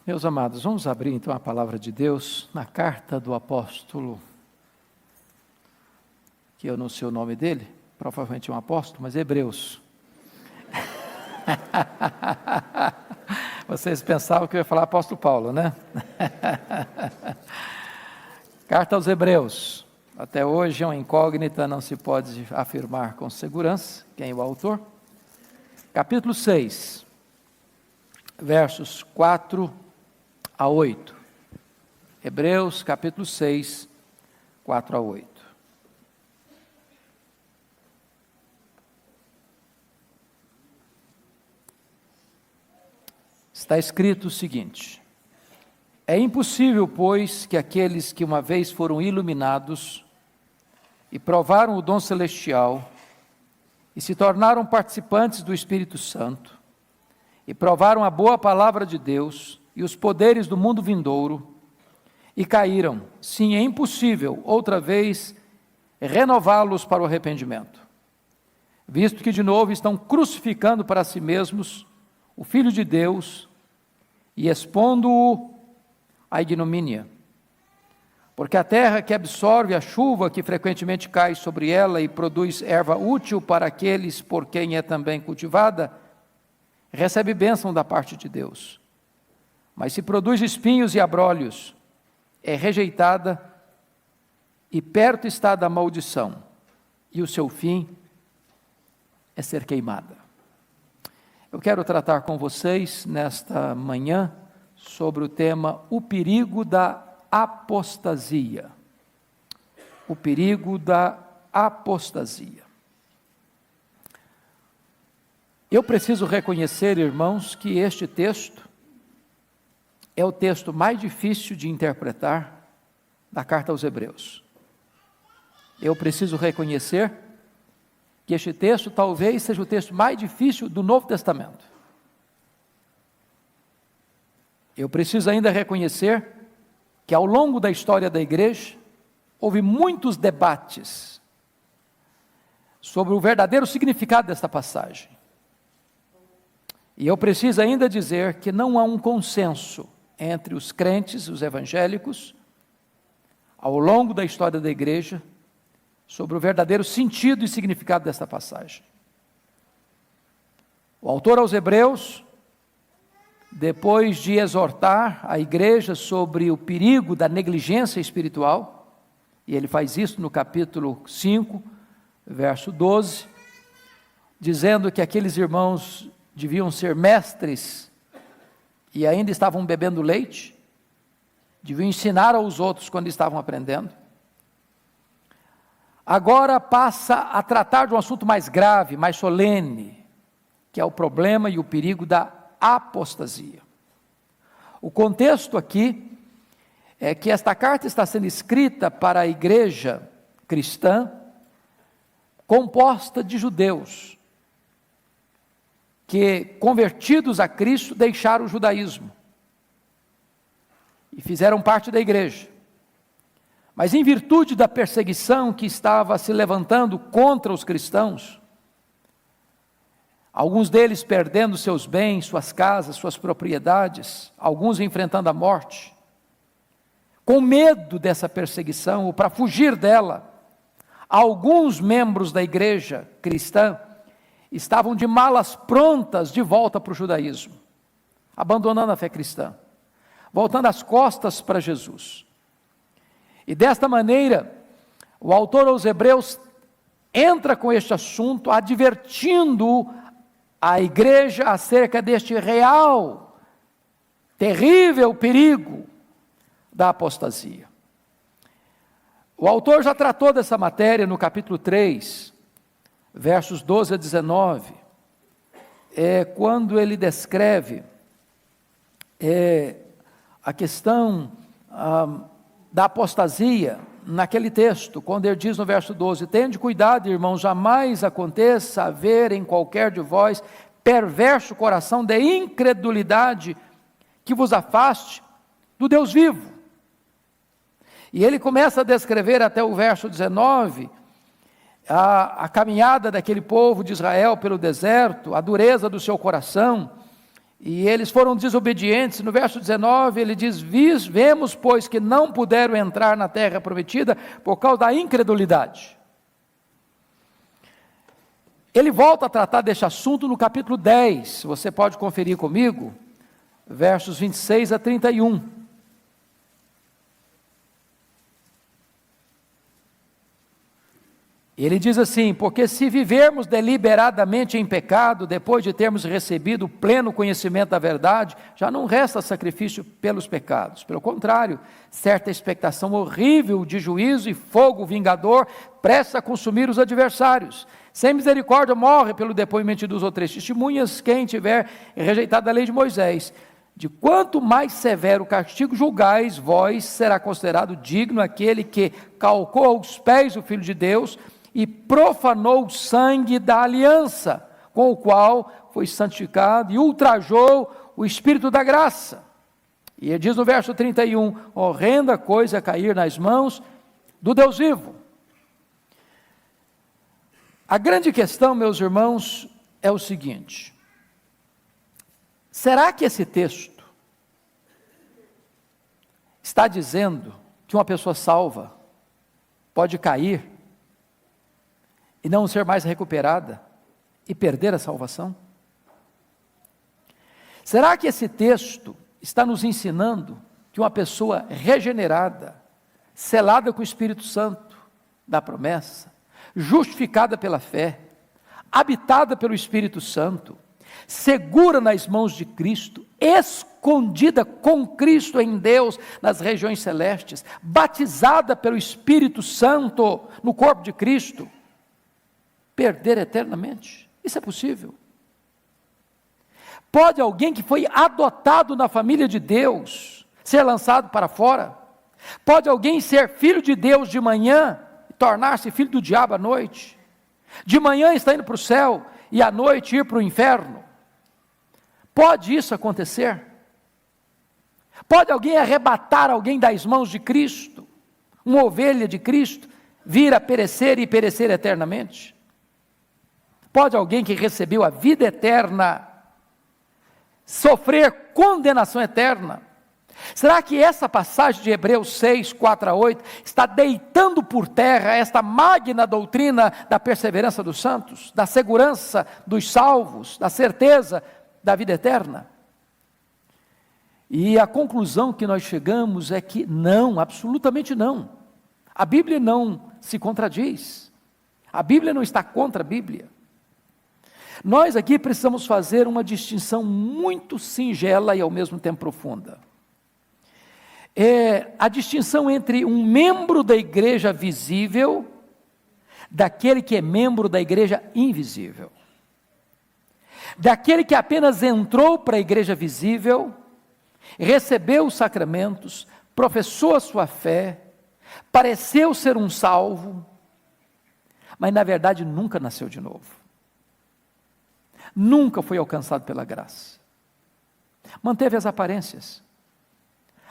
Meus amados, vamos abrir então a palavra de Deus na carta do apóstolo, que eu não sei o nome dele, provavelmente é um apóstolo, mas Hebreus. Vocês pensavam que eu ia falar apóstolo Paulo, né? Carta aos Hebreus. Até hoje é uma incógnita, não se pode afirmar com segurança quem é o autor. Capítulo 6, versos 4 a 8. Hebreus, capítulo 6, 4 a 8. Está escrito o seguinte: é impossível, pois, que aqueles que uma vez foram iluminados e provaram o dom celestial e se tornaram participantes do Espírito Santo e provaram a boa palavra de Deus e os poderes do mundo vindouro e caíram, sim, é impossível outra vez renová-los para o arrependimento, visto que de novo estão crucificando para si mesmos o Filho de Deus e expondo-o à ignomínia. Porque a terra que absorve a chuva que frequentemente cai sobre ela e produz erva útil para aqueles por quem é também cultivada, recebe bênção da parte de Deus. Mas se produz espinhos e abrolhos, é rejeitada e perto está da maldição, e o seu fim é ser queimada. Eu quero tratar com vocês nesta manhã sobre o tema o perigo da apostasia. O perigo da apostasia. Eu preciso reconhecer, irmãos, que este texto é o texto mais difícil de interpretar da carta aos Hebreus. Eu preciso reconhecer que este texto talvez seja o texto mais difícil do Novo Testamento. Eu preciso ainda reconhecer que ao longo da história da igreja, houve muitos debates sobre o verdadeiro significado desta passagem. E eu preciso ainda dizer que não há um consenso entre os crentes, os evangélicos, ao longo da história da igreja, sobre o verdadeiro sentido e significado desta passagem. O autor aos Hebreus, depois de exortar a igreja sobre o perigo da negligência espiritual, e ele faz isso no capítulo 5, verso 12, dizendo que aqueles irmãos deviam ser mestres e ainda estavam bebendo leite, deviam ensinar aos outros quando estavam aprendendo. Agora passa a tratar de um assunto mais grave, mais solene, que é o problema e o perigo da apostasia. O contexto aqui é que esta carta está sendo escrita para a igreja cristã, composta de judeus, que, convertidos a Cristo, deixaram o judaísmo e fizeram parte da igreja. Mas em virtude da perseguição que estava se levantando contra os cristãos, alguns deles perdendo seus bens, suas casas, suas propriedades, alguns enfrentando a morte, com medo dessa perseguição, ou para fugir dela, alguns membros da igreja cristã estavam de malas prontas de volta para o judaísmo, abandonando a fé cristã, voltando as costas para Jesus. E desta maneira, o autor aos Hebreus entra com este assunto, advertindo a igreja acerca deste real, terrível perigo da apostasia. O autor já tratou dessa matéria no capítulo 3, versos 12 a 19, quando ele descreve a questão da apostasia, naquele texto, quando ele diz no verso 12, tende cuidado, irmãos, jamais aconteça haver em qualquer de vós perverso coração de incredulidade que vos afaste do Deus vivo. E ele começa a descrever até o verso 19, a caminhada daquele povo de Israel pelo deserto, a dureza do seu coração, e eles foram desobedientes. No verso 19 ele diz: vemos, pois, que não puderam entrar na terra prometida por causa da incredulidade. Ele volta a tratar deste assunto no capítulo 10, você pode conferir comigo, versos 26 a 31. Ele diz assim: porque se vivermos deliberadamente em pecado, depois de termos recebido o pleno conhecimento da verdade, já não resta sacrifício pelos pecados. Pelo contrário, certa expectação horrível de juízo e fogo vingador presta a consumir os adversários. Sem misericórdia morre pelo depoimento de 2 ou 3 testemunhas quem tiver rejeitado a lei de Moisés. De quanto mais severo castigo julgais, vós, será considerado digno aquele que calcou aos pés o Filho de Deus e profanou o sangue da aliança, com o qual foi santificado, e ultrajou o Espírito da graça. E ele diz no verso 31, horrenda coisa é cair nas mãos do Deus vivo. A grande questão, meus irmãos, é o seguinte: será que esse texto está dizendo que uma pessoa salva pode cair e não ser mais recuperada e perder a salvação? Será que esse texto está nos ensinando que uma pessoa regenerada, selada com o Espírito Santo da promessa, justificada pela fé, habitada pelo Espírito Santo, segura nas mãos de Cristo, escondida com Cristo em Deus nas regiões celestes, batizada pelo Espírito Santo no corpo de Cristo, perder eternamente? Isso é possível? Pode alguém que foi adotado na família de Deus ser lançado para fora? Pode alguém ser filho de Deus de manhã e tornar-se filho do diabo à noite? De manhã está indo para o céu e à noite ir para o inferno? Pode isso acontecer? Pode alguém arrebatar alguém das mãos de Cristo, uma ovelha de Cristo, vir a perecer e perecer eternamente? Pode alguém que recebeu a vida eterna sofrer condenação eterna? Será que essa passagem de Hebreus 6, 4 a 8 está deitando por terra esta magna doutrina da perseverança dos santos, da segurança dos salvos, da certeza da vida eterna? E a conclusão que nós chegamos é que não, absolutamente não. A Bíblia não se contradiz. A Bíblia não está contra a Bíblia. Nós aqui precisamos fazer uma distinção muito singela e ao mesmo tempo profunda. É a distinção entre um membro da igreja visível daquele que é membro da igreja invisível. Daquele que apenas entrou para a igreja visível, recebeu os sacramentos, professou a sua fé, pareceu ser um salvo, mas na verdade nunca nasceu de novo. Nunca foi alcançado pela graça. Manteve as aparências.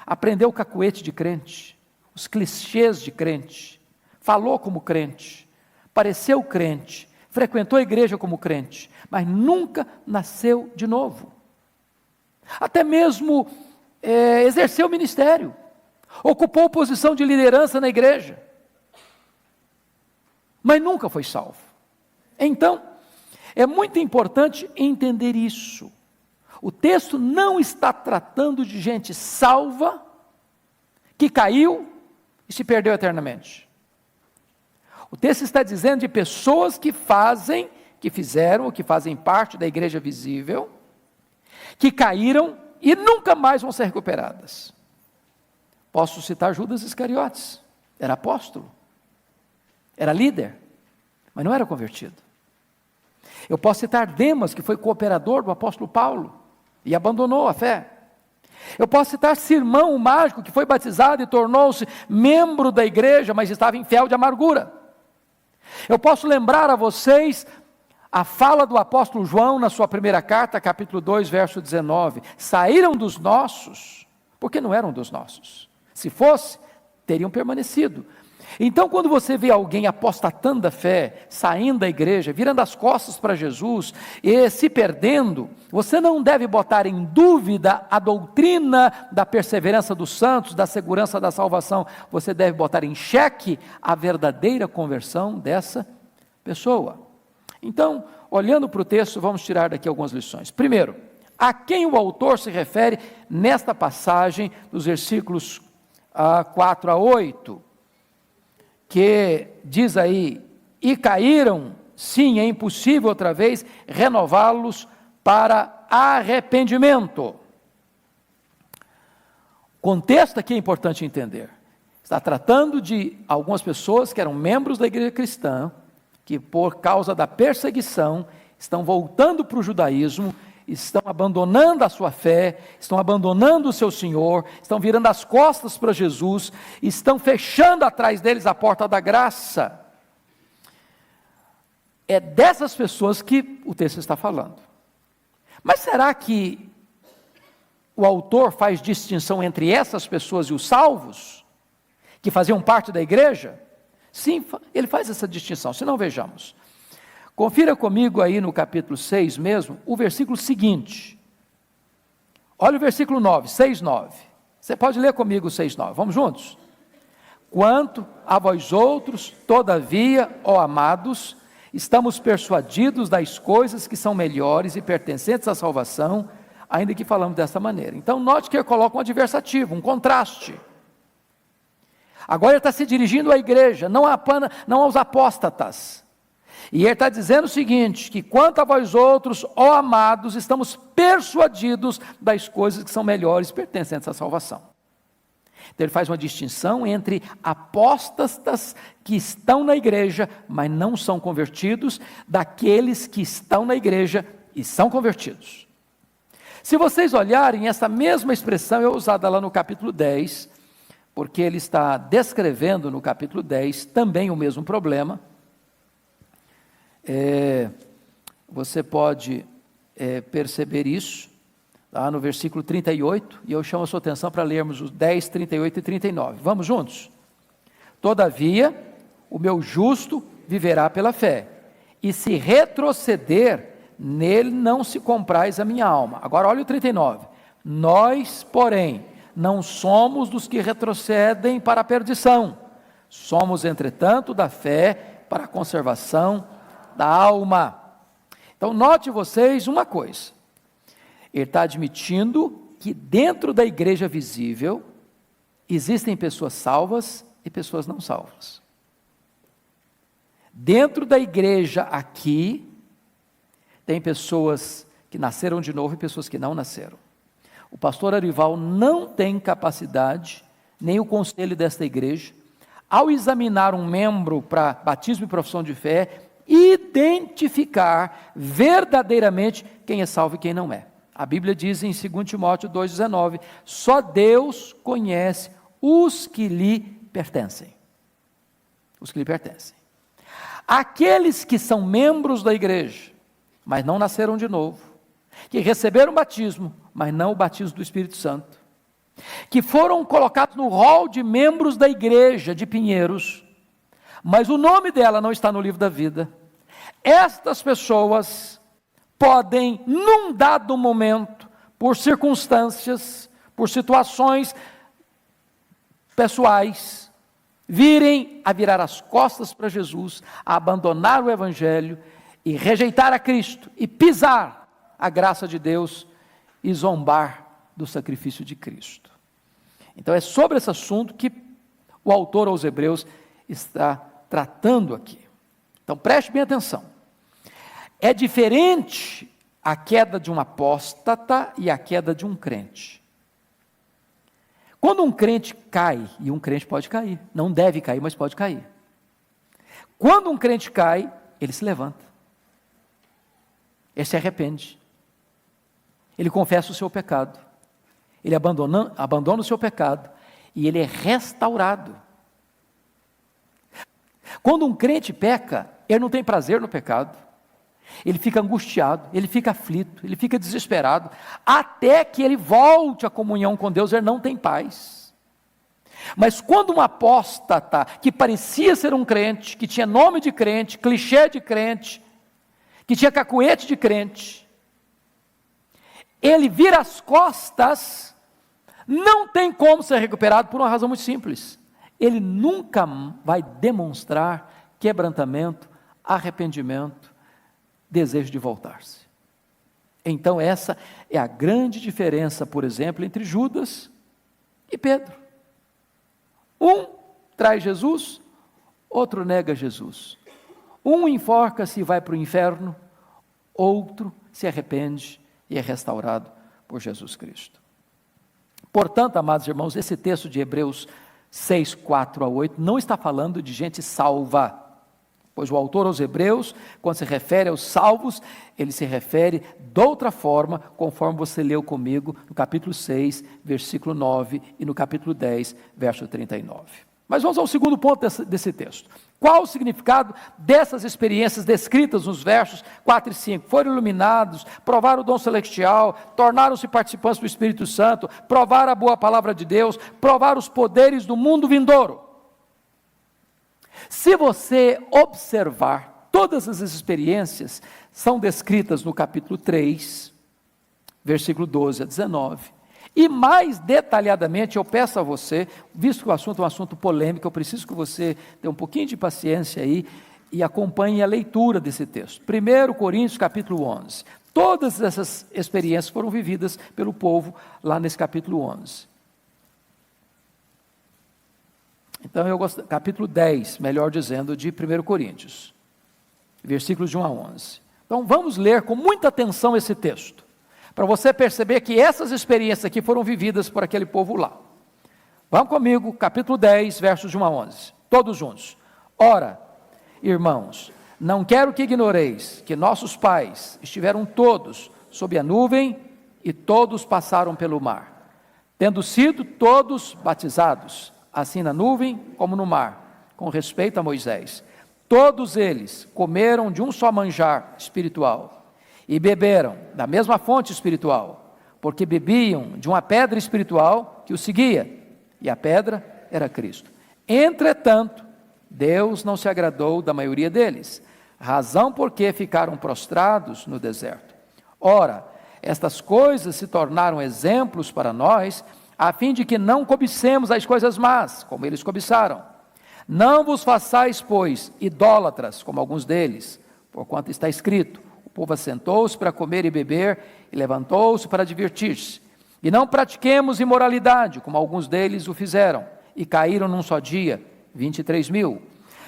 Aprendeu o cacuete de crente, os clichês de crente, falou como crente, pareceu crente, frequentou a igreja como crente, mas nunca nasceu de novo. Até mesmo exerceu o ministério, ocupou posição de liderança na igreja, mas nunca foi salvo. Então, é muito importante entender isso. O texto não está tratando de gente salva, que caiu e se perdeu eternamente. O texto está dizendo de pessoas que fizeram ou que fazem parte da igreja visível, que caíram e nunca mais vão ser recuperadas. Posso citar Judas Iscariotes, era apóstolo, era líder, mas não era convertido. Eu posso citar Demas, que foi cooperador do apóstolo Paulo, e abandonou a fé. Eu posso citar Simão, o mágico, que foi batizado e tornou-se membro da igreja, mas estava infiel de amargura. Eu posso lembrar a vocês a fala do apóstolo João na sua primeira carta, capítulo 2, verso 19. Saíram dos nossos, porque não eram dos nossos. Se fosse, teriam permanecido. Então, quando você vê alguém apostatando da fé, saindo da igreja, virando as costas para Jesus e se perdendo, você não deve botar em dúvida a doutrina da perseverança dos santos, da segurança da salvação. Você deve botar em xeque a verdadeira conversão dessa pessoa. Então, olhando para o texto, vamos tirar daqui algumas lições. Primeiro, a quem o autor se refere nesta passagem, dos versículos 4 a 8, que diz aí, e caíram, sim, é impossível outra vez renová-los para arrependimento. O contexto aqui é importante entender. Está tratando de algumas pessoas que eram membros da igreja cristã, que por causa da perseguição, estão voltando para o judaísmo, estão abandonando a sua fé, estão abandonando o seu Senhor, estão virando as costas para Jesus, estão fechando atrás deles a porta da graça. É dessas pessoas que o texto está falando. Mas será que o autor faz distinção entre essas pessoas e os salvos, que faziam parte da igreja? Sim, ele faz essa distinção, se não vejamos. Confira comigo aí no capítulo 6 mesmo, o versículo seguinte. Olha o versículo 9, 6:9. Você pode ler comigo o 6:9, vamos juntos? Quanto a vós outros, todavia, ó amados, estamos persuadidos das coisas que são melhores e pertencentes à salvação, ainda que falamos dessa maneira. Então note que ele coloca um adversativo, um contraste. Agora ele está se dirigindo à igreja, não aos apóstatas. E ele está dizendo o seguinte, que quanto a vós outros, ó amados, estamos persuadidos das coisas que são melhores, pertencentes à salvação. Então ele faz uma distinção entre apóstatas que estão na igreja, mas não são convertidos, daqueles que estão na igreja e são convertidos. Se vocês olharem, essa mesma expressão é usada lá no capítulo 10, porque ele está descrevendo no capítulo 10 também o mesmo problema. Você pode perceber isso lá no versículo 38, e eu chamo a sua atenção para lermos os 10, 38 e 39. Vamos juntos? Todavia, o meu justo viverá pela fé, e se retroceder, nele não se comprais a minha alma. Agora olha o 39. Nós, porém, não somos dos que retrocedem para a perdição, somos, entretanto, da fé para a conservação da alma. Então note vocês uma coisa, ele está admitindo que dentro da igreja visível, existem pessoas salvas e pessoas não salvas. Dentro da igreja aqui, tem pessoas que nasceram de novo e pessoas que não nasceram. O pastor Arival não tem capacidade, nem o conselho desta igreja, ao examinar um membro para batismo e profissão de fé, identificar verdadeiramente quem é salvo e quem não é. A Bíblia diz em 2 Timóteo 2,19, só Deus conhece os que lhe pertencem. Os que lhe pertencem. Aqueles que são membros da igreja, mas não nasceram de novo, que receberam o batismo, mas não o batismo do Espírito Santo, que foram colocados no rol de membros da igreja de Pinheiros, mas o nome dela não está no livro da vida. Estas pessoas podem, num dado momento, por circunstâncias, por situações pessoais, virem a virar as costas para Jesus, a abandonar o Evangelho e rejeitar a Cristo e pisar a graça de Deus e zombar do sacrifício de Cristo. Então é sobre esse assunto que o autor aos Hebreus está tratando aqui. Então preste bem atenção. É diferente a queda de um apóstata e a queda de um crente. Quando um crente cai, e um crente pode cair, não deve cair, mas pode cair. Quando um crente cai, ele se levanta. Ele se arrepende. Ele confessa o seu pecado. Ele abandona o seu pecado e ele é restaurado. Quando um crente peca, ele não tem prazer no pecado. Ele fica angustiado, ele fica aflito, ele fica desesperado, até que ele volte à comunhão com Deus, ele não tem paz. Mas quando um apóstata, que parecia ser um crente, que tinha nome de crente, clichê de crente, que tinha cacuete de crente, ele vira as costas, não tem como ser recuperado por uma razão muito simples. Ele nunca vai demonstrar quebrantamento, arrependimento, desejo de voltar-se. Então essa é a grande diferença, por exemplo, entre Judas e Pedro. Um traz Jesus, outro nega Jesus. Um enforca-se e vai para o inferno, outro se arrepende e é restaurado por Jesus Cristo. Portanto, amados irmãos, esse texto de Hebreus 6, 4 a 8, não está falando de gente salva, pois o autor aos Hebreus, quando se refere aos salvos, ele se refere de outra forma, conforme você leu comigo no capítulo 6, versículo 9, e no capítulo 10, verso 39. Mas vamos ao segundo ponto desse texto. Qual o significado dessas experiências descritas nos versos 4 e 5? Foram iluminados, provaram o dom celestial, tornaram-se participantes do Espírito Santo, provaram a boa palavra de Deus, provaram os poderes do mundo vindouro. Se você observar, todas as experiências são descritas no capítulo 3, versículo 12 a 19, e mais detalhadamente eu peço a você, visto que o assunto é um assunto polêmico, eu preciso que você tenha um pouquinho de paciência aí e acompanhe a leitura desse texto. 1 Coríntios capítulo 11, todas essas experiências foram vividas pelo povo lá nesse capítulo 11. Então eu gosto, capítulo 10, melhor dizendo, de 1 Coríntios, versículos de 1 a 11. Então vamos ler com muita atenção esse texto, para você perceber que essas experiências aqui foram vividas por aquele povo lá. Vamos comigo, capítulo 10, versos de 1 a 11, todos juntos. Ora, irmãos, não quero que ignoreis que nossos pais estiveram todos sob a nuvem e todos passaram pelo mar, tendo sido todos batizados, assim na nuvem como no mar, com respeito a Moisés. Todos eles comeram de um só manjar espiritual e beberam da mesma fonte espiritual, porque bebiam de uma pedra espiritual que os seguia, e a pedra era Cristo. Entretanto, Deus não se agradou da maioria deles, razão porque ficaram prostrados no deserto. Ora, estas coisas se tornaram exemplos para nós, a fim de que não cobicemos as coisas más, como eles cobiçaram. Não vos façais, pois, idólatras, como alguns deles, porquanto está escrito, o povo assentou-se para comer e beber, e levantou-se para divertir-se. E não pratiquemos imoralidade, como alguns deles o fizeram, e caíram num só dia, 23.000.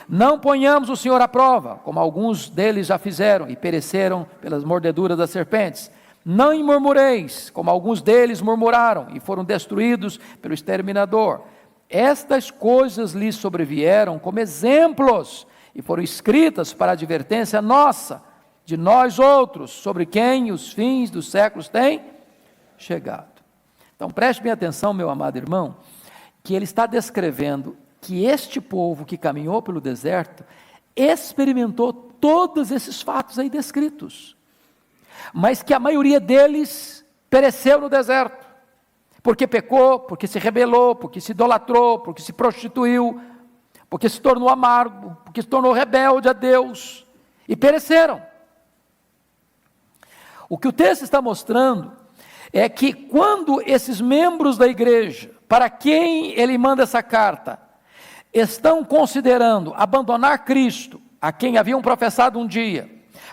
Não ponhamos o Senhor à prova, como alguns deles já fizeram, e pereceram pelas mordeduras das serpentes. Não murmureis, como alguns deles murmuraram, e foram destruídos pelo exterminador. Estas coisas lhes sobrevieram como exemplos, e foram escritas para advertência nossa, de nós outros, sobre quem os fins dos séculos têm chegado. Então preste bem atenção, meu amado irmão, que ele está descrevendo que este povo que caminhou pelo deserto, experimentou todos esses fatos aí descritos, mas que a maioria deles pereceu no deserto, porque pecou, porque se rebelou, porque se idolatrou, porque se prostituiu, porque se tornou amargo, porque se tornou rebelde a Deus, e pereceram. O que o texto está mostrando é que quando esses membros da igreja, para quem ele manda essa carta, estão considerando abandonar Cristo, a quem haviam professado um dia,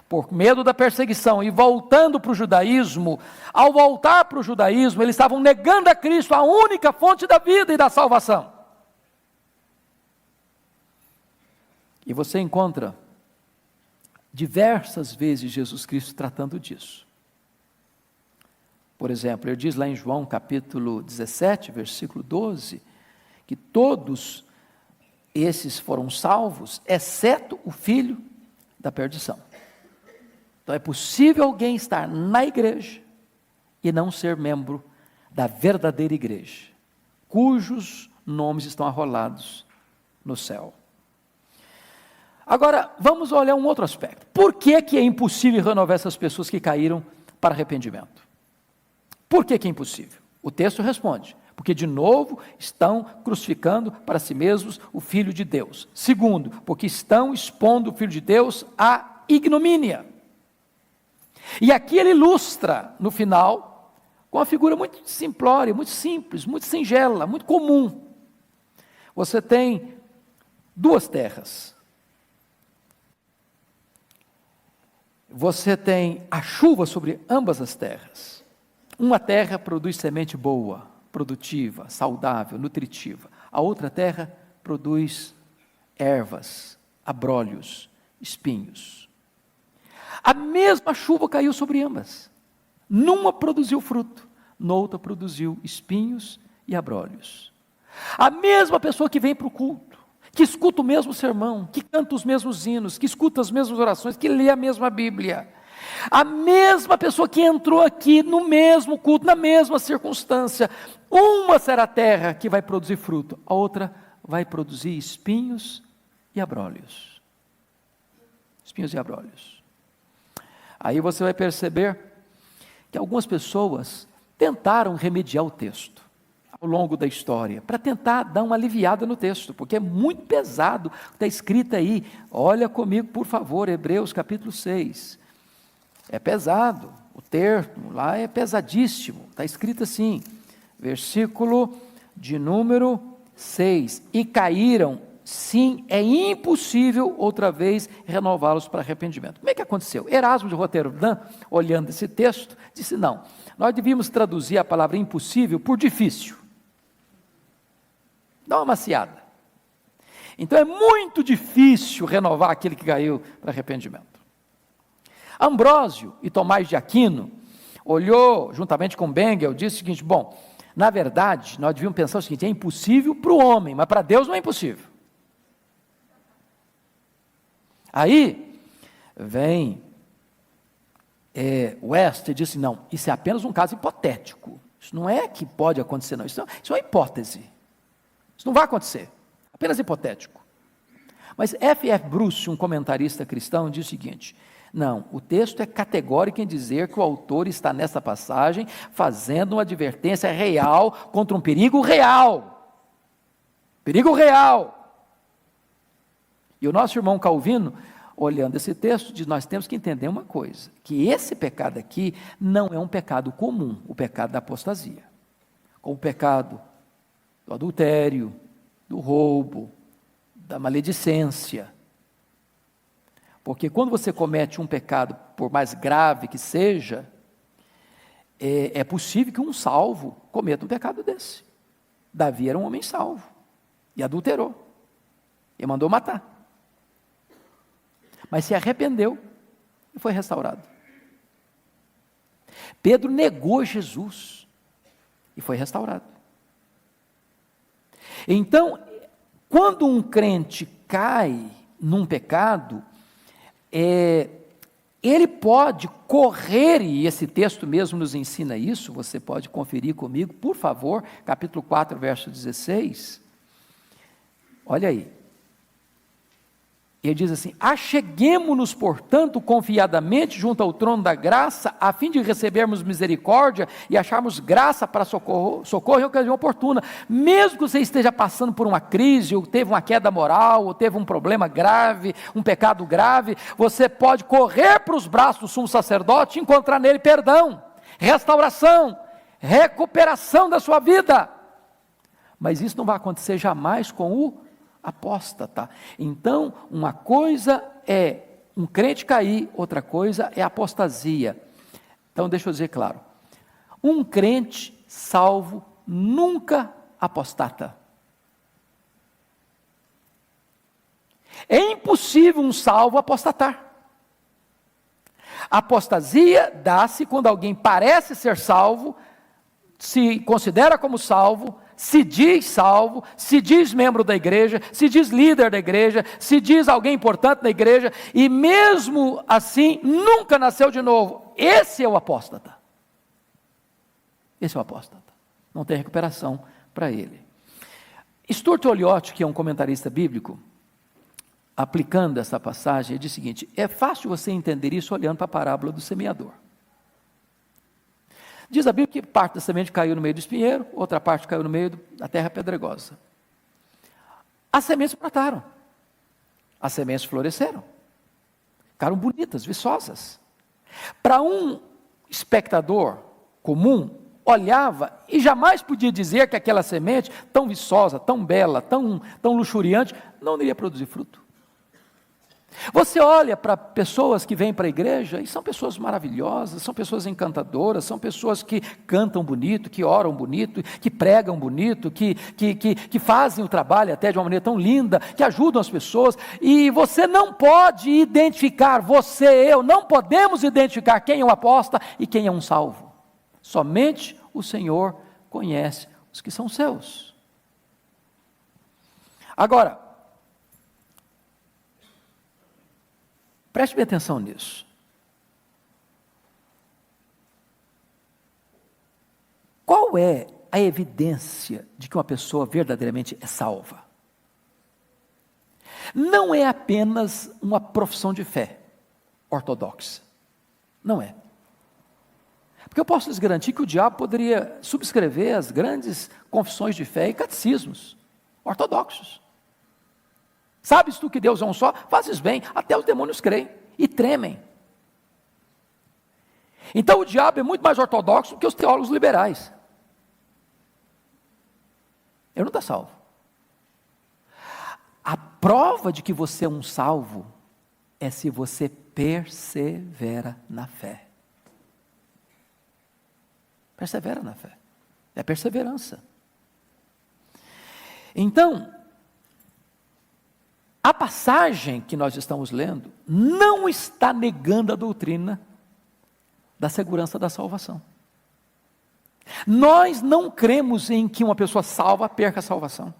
por medo da perseguição, e voltando para o judaísmo, ao voltar para o judaísmo, eles estavam negando a Cristo, a única fonte da vida e da salvação. E você encontra diversas vezes Jesus Cristo tratando disso. Por exemplo, ele diz lá em João capítulo 17, versículo 12, que todos esses foram salvos, exceto o filho da perdição. Então é possível alguém estar na igreja e não ser membro da verdadeira igreja, cujos nomes estão arrolados no céu. Agora, vamos olhar um outro aspecto. Por que é impossível renovar essas pessoas que caíram para arrependimento? Por que é impossível? O texto responde, porque de novo estão crucificando para si mesmos o Filho de Deus. Segundo, porque estão expondo o Filho de Deus à ignomínia. E aqui ele ilustra, no final, com uma figura muito simplória, muito simples, muito singela, muito comum. Você tem duas terras. Você tem a chuva sobre ambas as terras. Uma terra produz semente boa, produtiva, saudável, nutritiva. A outra terra produz ervas, abrolhos, espinhos. A mesma chuva caiu sobre ambas. Numa produziu fruto, noutra produziu espinhos e abrolhos. A mesma pessoa que vem para o culto, que escuta o mesmo sermão, que canta os mesmos hinos, que escuta as mesmas orações, que lê a mesma Bíblia. A mesma pessoa que entrou aqui no mesmo culto, na mesma circunstância. Uma será a terra que vai produzir fruto, a outra vai produzir espinhos e abrolhos. Espinhos e abrolhos. Aí você vai perceber que algumas pessoas tentaram remediar o texto ao longo da história, para tentar dar uma aliviada no texto, porque é muito pesado, está escrito aí, olha comigo por favor, Hebreus capítulo 6, é pesado, o termo lá é pesadíssimo, está escrito assim, versículo de número 6, e caíram, sim, é impossível outra vez renová-los para arrependimento. Como é que aconteceu? Erasmo de Roterdã, olhando esse texto, disse não, nós devíamos traduzir a palavra impossível por difícil. Dá uma maciada. Então é muito difícil renovar aquele que caiu para arrependimento. Ambrósio e Tomás de Aquino olhou, juntamente com Bengel, disse o seguinte, bom, na verdade, nós devíamos pensar o seguinte, é impossível para o homem, mas para Deus não é impossível. Aí, vem West e disse, não, isso é apenas um caso hipotético, isso não é que pode acontecer não, isso é uma hipótese, isso não vai acontecer, apenas hipotético. Mas F.F. Bruce, um comentarista cristão, diz o seguinte, não, o texto é categórico em dizer que o autor está nessa passagem fazendo uma advertência real contra um perigo real. Perigo real. E o nosso irmão Calvino, olhando esse texto, diz, nós temos que entender uma coisa, que esse pecado aqui não é um pecado comum, o pecado da apostasia. Como o pecado do adultério, do roubo, da maledicência. Porque quando você comete um pecado, por mais grave que seja, é possível que um salvo cometa um pecado desse. Davi era um homem salvo, e adulterou, e mandou matar. Mas se arrependeu, e foi restaurado. Pedro negou Jesus, e foi restaurado. Então, quando um crente cai num pecado, ele pode correr, e esse texto mesmo nos ensina isso, você pode conferir comigo, por favor, capítulo 4, verso 16, olha aí, ele diz assim, acheguemo-nos, portanto, confiadamente junto ao trono da graça, a fim de recebermos misericórdia e acharmos graça para socorro em ocasião oportuna, mesmo que você esteja passando por uma crise, ou teve uma queda moral, ou teve um problema grave, um pecado grave, você pode correr para os braços do sumo sacerdote e encontrar nele perdão, restauração, recuperação da sua vida, mas isso não vai acontecer jamais com o apóstata. Então, uma coisa é um crente cair, outra coisa é apostasia. Então, deixa eu dizer claro, um crente salvo nunca apostata. É impossível um salvo apostatar. A apostasia dá-se quando alguém parece ser salvo, se considera como salvo, se diz membro da igreja, se diz líder da igreja, se diz alguém importante na igreja, e mesmo assim, nunca nasceu de novo. Esse é o apóstata. Esse é o apóstata. Não tem recuperação para ele. Stuart Olyott, que é um comentarista bíblico, aplicando essa passagem, ele diz o seguinte, é fácil você entender isso olhando para a parábola do semeador. Diz a Bíblia que parte da semente caiu no meio do espinheiro, outra parte caiu no meio da terra pedregosa. As sementes brotaram, as sementes floresceram, ficaram bonitas, viçosas. Para um espectador comum, olhava e jamais podia dizer que aquela semente, tão viçosa, tão bela, tão luxuriante, não iria produzir fruto. Você olha para pessoas que vêm para a igreja e são pessoas maravilhosas, são pessoas encantadoras, são pessoas que cantam bonito, que oram bonito, que pregam bonito, que fazem o trabalho até de uma maneira tão linda, que ajudam as pessoas, e você não pode identificar, eu, não podemos identificar quem é um apóstolo e quem é um salvo. Somente o Senhor conhece os que são seus. Agora, preste bem atenção nisso. Qual é a evidência de que uma pessoa verdadeiramente é salva? Não é apenas uma profissão de fé ortodoxa. Não é. Porque eu posso lhes garantir que o diabo poderia subscrever as grandes confissões de fé e catecismos ortodoxos. Sabes tu que Deus é um só? Fazes bem, até os demônios creem e tremem. Então o diabo é muito mais ortodoxo do que os teólogos liberais. Ele não está salvo. A prova de que você é um salvo é se você persevera na fé. Persevera na fé. É perseverança. Então, a passagem que nós estamos lendo não está negando a doutrina da segurança da salvação. Nós não cremos em que uma pessoa salva perca a salvação.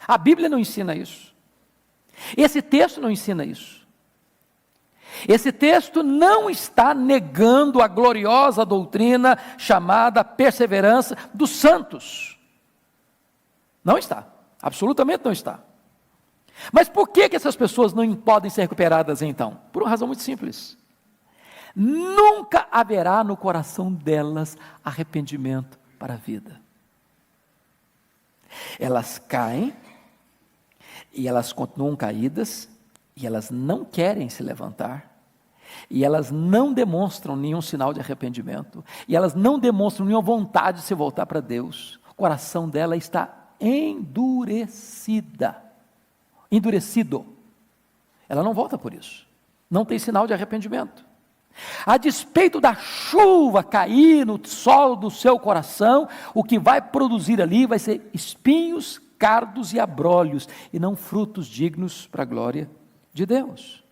A Bíblia não ensina isso. Esse texto não ensina isso. Esse texto não está negando a gloriosa doutrina chamada perseverança dos santos. Não está. Absolutamente não está. Mas por que essas pessoas não podem ser recuperadas então? Por uma razão muito simples. Nunca haverá no coração delas arrependimento para a vida. Elas caem, e elas continuam caídas, e elas não querem se levantar, e elas não demonstram nenhum sinal de arrependimento, e elas não demonstram nenhuma vontade de se voltar para Deus. O coração dela está endurecido. Ela não volta por isso. Não tem sinal de arrependimento. A despeito da chuva cair no solo do seu coração, o que vai produzir ali vai ser espinhos, cardos e abrolhos, e não frutos dignos para a glória de Deus.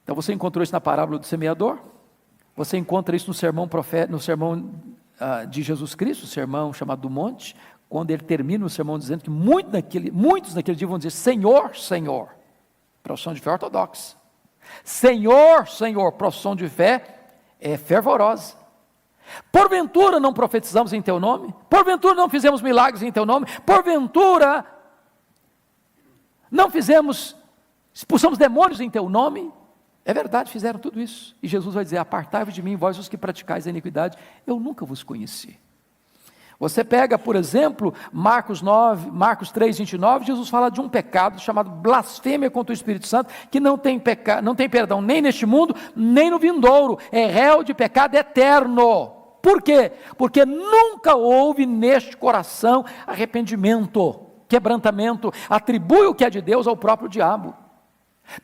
Então você encontrou isso na parábola do semeador, você encontra isso no sermão de Jesus Cristo, o sermão chamado do monte, quando ele termina o sermão dizendo que muitos naquele dia vão dizer: Senhor, Senhor, profissão de fé ortodoxa. Senhor, Senhor, profissão de fé fervorosa. Porventura não profetizamos em teu nome? Porventura não fizemos milagres em teu nome? Porventura não expulsamos demônios em teu nome? É verdade, fizeram tudo isso. E Jesus vai dizer: apartai-vos de mim, vós os que praticais a iniquidade, eu nunca vos conheci. Você pega, por exemplo, Marcos 3, 29, Jesus fala de um pecado chamado blasfêmia contra o Espírito Santo, que não tem perdão nem neste mundo, nem no vindouro, é réu de pecado eterno. Por quê? Porque nunca houve neste coração arrependimento, quebrantamento, atribui o que é de Deus ao próprio diabo.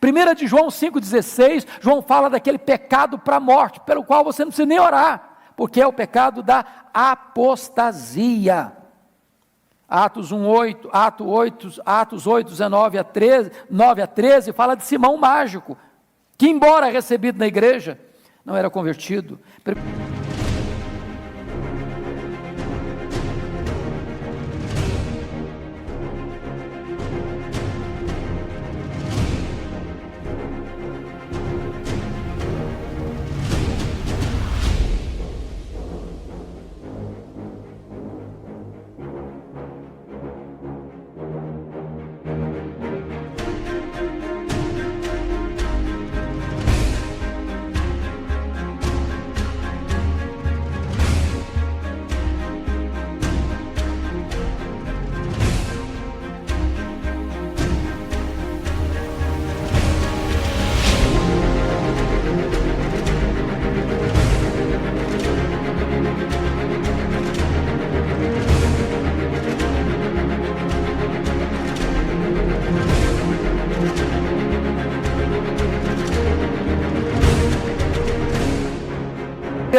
1 de João 5,16, João fala daquele pecado para a morte, pelo qual você não precisa nem orar, porque é o pecado da apostasia. Atos 8, 19 a 13, 9 a 13, fala de Simão mágico, que embora recebido na igreja, não era convertido.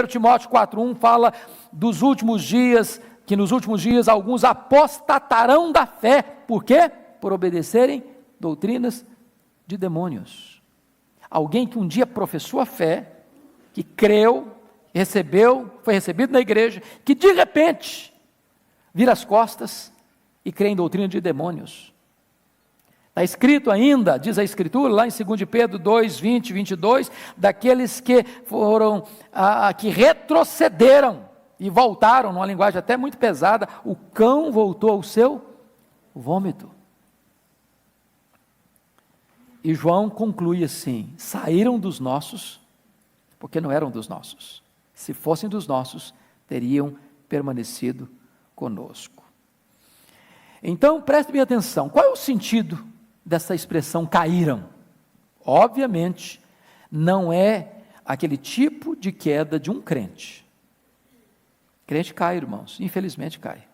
1 Timóteo 4,1 fala dos últimos dias, que nos últimos dias alguns apostatarão da fé. Por quê? Por obedecerem doutrinas de demônios. Alguém que um dia professou a fé, que creu, foi recebido na igreja, que de repente vira as costas e crê em doutrina de demônios. Está escrito ainda, diz a Escritura, lá em 2 Pedro 2, 20, 22, daqueles que foram, que retrocederam e voltaram, numa linguagem até muito pesada, o cão voltou ao seu vômito. E João conclui assim: saíram dos nossos, porque não eram dos nossos. Se fossem dos nossos, teriam permanecido conosco. Então, preste bem atenção, qual é o sentido dessa expressão caíram? Obviamente, não é aquele tipo de queda de um crente. Crente cai, irmãos, infelizmente cai.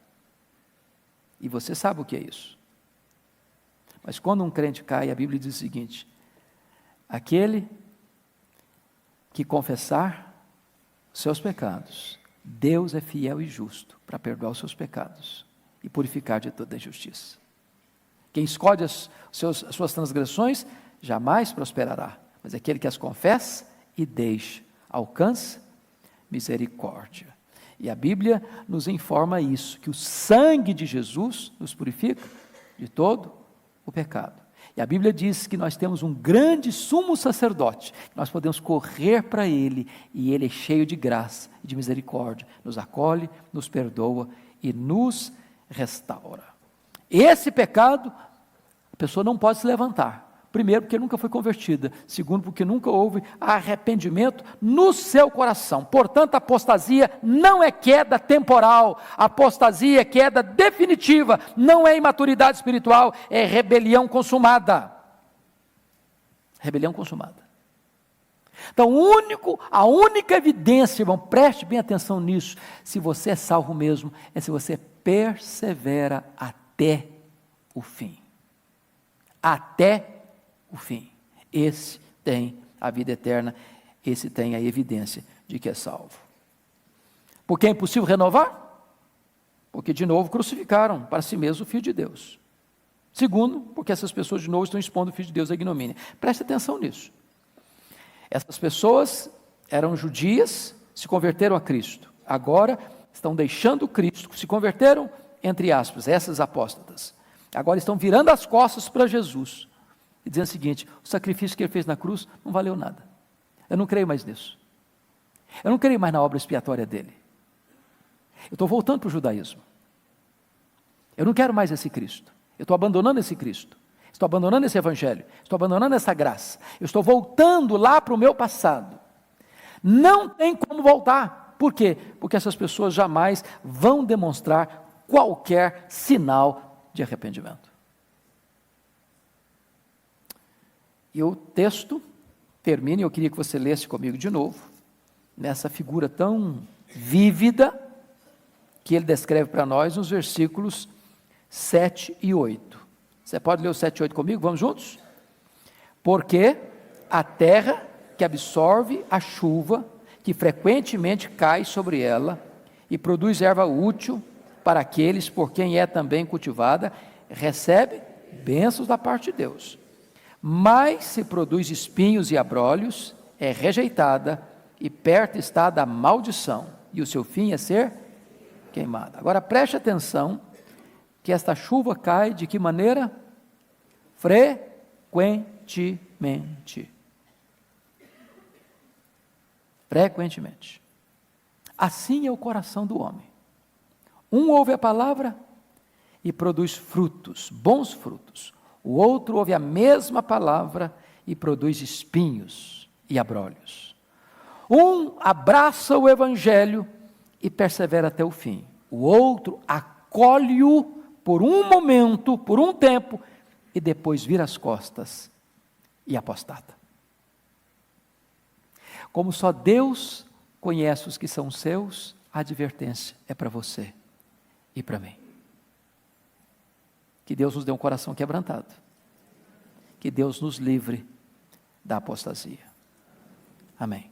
E você sabe o que é isso. Mas quando um crente cai, a Bíblia diz o seguinte: aquele que confessar seus pecados, Deus é fiel e justo para perdoar os seus pecados e purificar de toda injustiça. Quem esconde as suas transgressões jamais prosperará, mas aquele que as confessa e deixa, alcança misericórdia. E a Bíblia nos informa isso, que o sangue de Jesus nos purifica de todo o pecado. E a Bíblia diz que nós temos um grande sumo sacerdote, nós podemos correr para ele, e ele é cheio de graça e de misericórdia, nos acolhe, nos perdoa e nos restaura. Esse pecado, a pessoa não pode se levantar. Primeiro, porque nunca foi convertida. Segundo, porque nunca houve arrependimento no seu coração. Portanto, a apostasia não é queda temporal. A apostasia é queda definitiva. Não é imaturidade espiritual, é rebelião consumada. Rebelião consumada. Então, a única evidência, irmão, preste bem atenção nisso, se você é salvo mesmo, é se você persevera até o fim. Até o fim. Esse tem a vida eterna, esse tem a evidência de que é salvo. Porque é impossível renovar? Porque de novo crucificaram para si mesmo o Filho de Deus. Segundo, porque essas pessoas de novo estão expondo o Filho de Deus à ignomínia. Preste atenção nisso. Essas pessoas eram judias, se converteram a Cristo. Agora estão deixando Cristo, se converteram, entre aspas, essas apóstatas. Agora estão virando as costas para Jesus e dizendo o seguinte: o sacrifício que ele fez na cruz não valeu nada. Eu não creio mais nisso. Eu não creio mais na obra expiatória dele. Eu estou voltando para o judaísmo. Eu não quero mais esse Cristo. Eu estou abandonando esse Cristo. Estou abandonando esse evangelho. Estou abandonando essa graça. Eu estou voltando lá para o meu passado. Não tem como voltar. Por quê? Porque essas pessoas jamais vão demonstrar qualquer sinal de arrependimento. E o texto termina, e eu queria que você lesse comigo de novo, nessa figura tão vívida, que ele descreve para nós nos versículos 7 e 8. Você pode ler o 7 e 8 comigo? Vamos juntos? Porque a terra que absorve a chuva, que frequentemente cai sobre ela, e produz erva útil para aqueles por quem é também cultivada, recebe bênçãos da parte de Deus. Mas se produz espinhos e abrolhos, é rejeitada, e perto está da maldição, e o seu fim é ser queimada. Agora preste atenção, que esta chuva cai de que maneira? Frequentemente. Frequentemente. Assim é o coração do homem. Um ouve a palavra e produz frutos, bons frutos. O outro ouve a mesma palavra e produz espinhos e abrolhos. Um abraça o evangelho e persevera até o fim. O outro acolhe-o por um momento, por um tempo, e depois vira as costas e apostata. Como só Deus conhece os que são seus, a advertência é para você e para mim. Que Deus nos dê um coração quebrantado. Que Deus nos livre da apostasia. Amém.